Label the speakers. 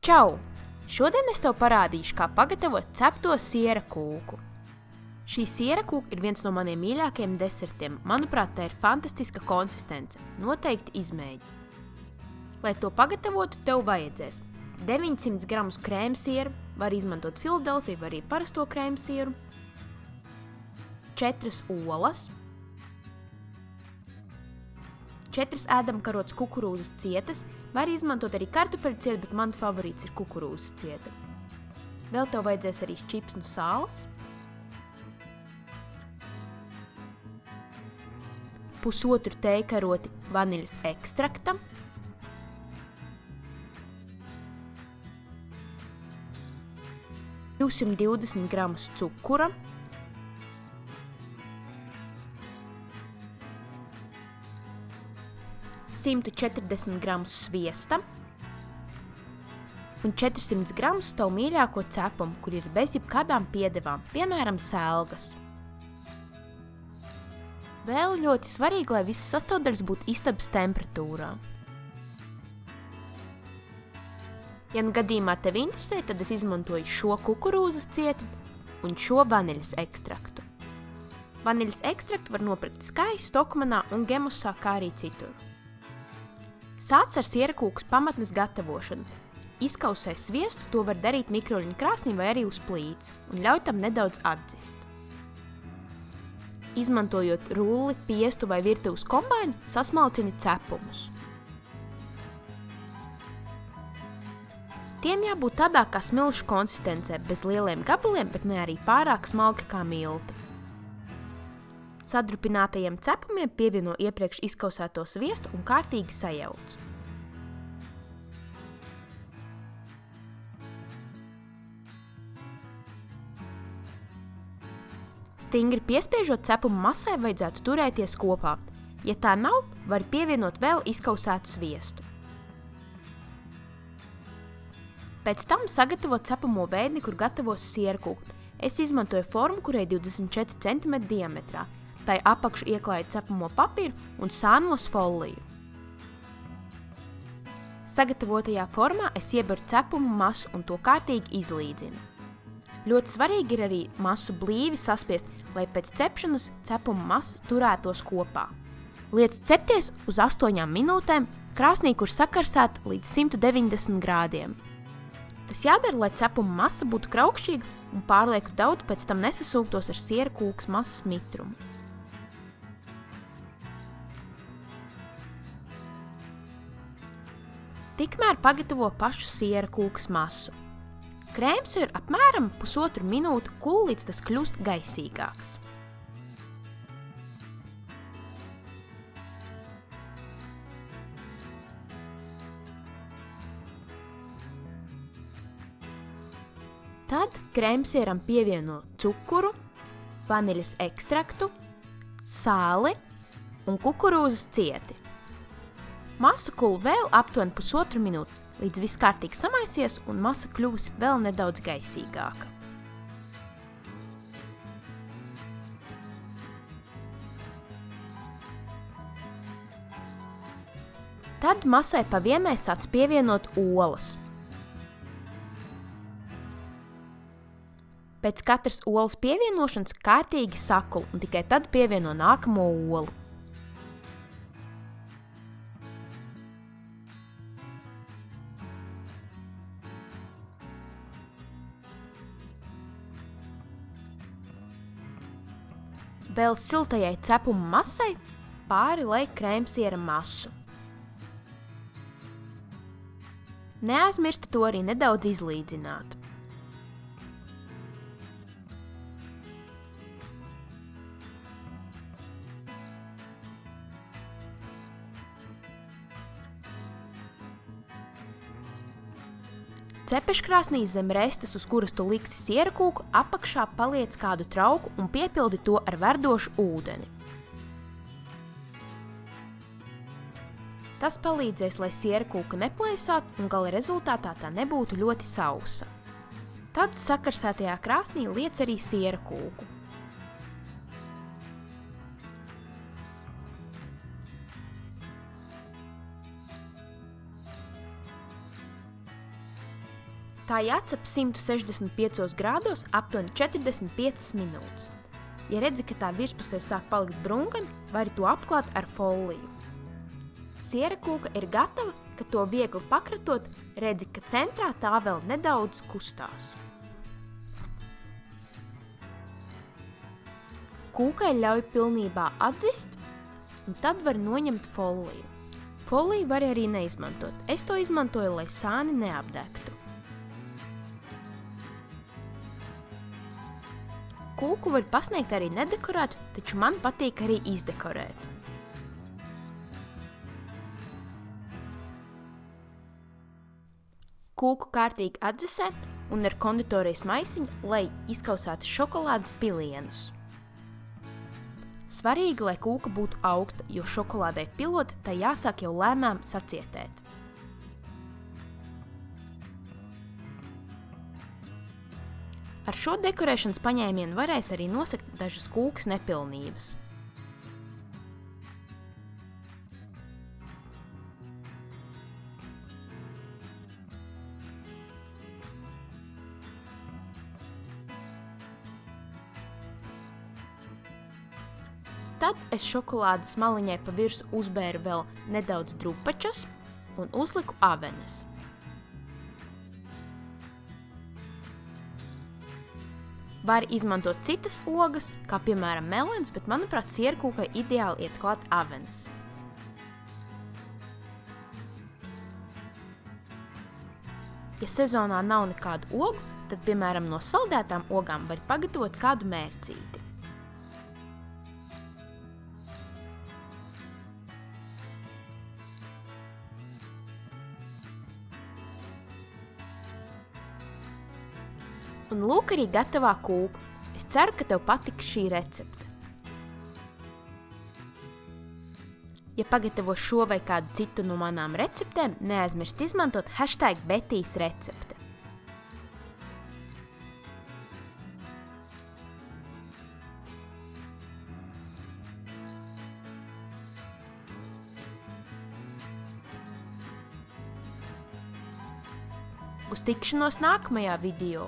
Speaker 1: Čau! Šodien es tev parādīšu, kā pagatavot cepto siera kūku. Šī siera kūka ir viens no maniem mīļākajiem desertiem. Manuprāt, tā ir fantastiska konsistence. Noteikti izmēģini. Lai to pagatavotu, tev vajadzēs 900 gramus krēmsieru, var izmantot Filadelfiju, var arī parasto krēmsieru, 4 olas, 4 ēdamkarotes kukurūzas cietas, var izmantot arī kartupeļu cietu, bet man favorīts ir kukurūzas cieta. Vēl tev vajadzēs arī čipsnu sāls, pusotru tējkaroti vaniļas ekstrakta, 220 gramus cukura, 140 gramus sviesta un 400 gramus tavu mīļāko cepumu, kur ir bez jebkādām piedevām, piemēram, sēlgas. Vēl ļoti svarīgi, lai visas sastāvdaļas būtu istabas temperatūrā. Ja nu gadījumā tev interesē, tad es izmantoju šo kukurūzas cieti un šo vaniļas ekstraktu. Vaniļas ekstraktu var nopirkt Sky, Stockmannā un Gemusā, kā arī citur. Sāc ar sierakūkas pamatnes gatavošanu. Izkausē sviestu, to var darīt mikroļņu krāsnī vai arī uz plīts, un ļauj tam nedaudz atdzist. Izmantojot rulli, piestu vai virtuves kombainu, sasmalcini cepumus. Tiem jābūt tādā kā smilšu konsistencē, bez lieliem gabaliem, bet ne arī pārāk smalki kā milti. Sadrupinātajiem cepumiem pievieno iepriekš izkausēto sviestu un kārtīgi sajauc. Stingri piespiežot cepumu masai vajadzētu turēties kopā. Ja tā nav, var pievienot vēl izkausētu sviestu. Pēc tam sagatavo cepamo veidni, kur gatavos sierakūku. Es izmantoju formu, kurai 24 cm diametrā. Tai apakšu ieklāju cepamo papīru un sānos foliju. Sagatavotajā formā es ieberu cepumu masu un to kārtīgi izlīdzinu. Ļoti svarīgi ir arī masu blīvi saspiest, lai pēc cepšanas cepuma masa turētos kopā. Liec cepties uz 8 minūtēm, krāsnī, kur sakarsēta līdz 190 grādiem. Tas jādara, lai cepuma masa būtu kraukšķīga un pārlieku daudz pēc tam nesasūktos ar siera kūkas masas mitrumu. Tikmēr pagatavo pašu siera kūkas masu. Krēms ir apmēram 1,5 minūtu kūl, līdz tas kļūst gaisīgāks. Tad krēmsieram pievieno cukuru, vaniļas ekstraktu, sāli un kukurūzas cieti. Masu kūl vēl aptuveni 1,5 minūti, līdz viss kārtīgi samaisies un masa kļūs vēl nedaudz gaisīgāka. Tad masai pa vienai sāc pievienot olas. Pēc katras olas pievienošanas kārtīgi sakuli un tikai tad pievieno nākamo olu. Vēl siltajai cepuma masai pāri lai krēmsiera masu. Neaizmirsti to arī nedaudz izlīdzināt. Cepeškrāsnī zem restes, uz kuras tu liksi sierakūku, apakšā paliec kādu trauku un piepildi to ar verdošu ūdeni. Tas palīdzēs, lai sierakūka neplēsātu un gala rezultātā tā nebūtu ļoti sausa. Tad sakarsētajā krāsnī liec arī sierakūku. Tā jācep 165 grādos aptuveni 45 minūtes. Ja redzi, ka tā virspusē sāk palikt brunkani, vari to apklāt ar foliju. Siera kūka ir gatava, kad to viegli pakratot, redzi, ka centrā tā vēl nedaudz kustās. Kūkai ļauj pilnībā atzist, un tad var noņemt foliju. Foliju var arī neizmantot. Es to izmantoju, lai sāni neapdegtu. Kūku var pasniegt arī nedekorētu, taču man patīk arī izdekorēt. Kūku kārtīgi atdzesē un ar konditorijas maisiņu, lai izkausētu šokolādes pilienus. Svarīgi, lai kūka būtu augsta, jo šokolādei pilot, tai jāsāk jau lēnām sacietēt. Ar šo dekorēšanas paņēmienu varēs arī nosegt dažas kūkas nepilnības. Tad es šokolādes maliņai pa virsu uzbēru vēl nedaudz drupačas un uzliku avenes. Var izmantot citas ogas, kā piemēram melens, bet manuprāt sierkūkai ideāli iet klāt avenes. Ja sezonā nav nekādu ogu, tad piemēram no saldētām ogām var pagatavot kādu mērcīti. Un lūk arī gatavā kūka. Es ceru, ka tev patiks šī recepte. Ja pagatavo šo vai kādu citu no manām receptēm, neaizmirst izmantot #BetijsRecepte. Uz tikšanos nākamajā video!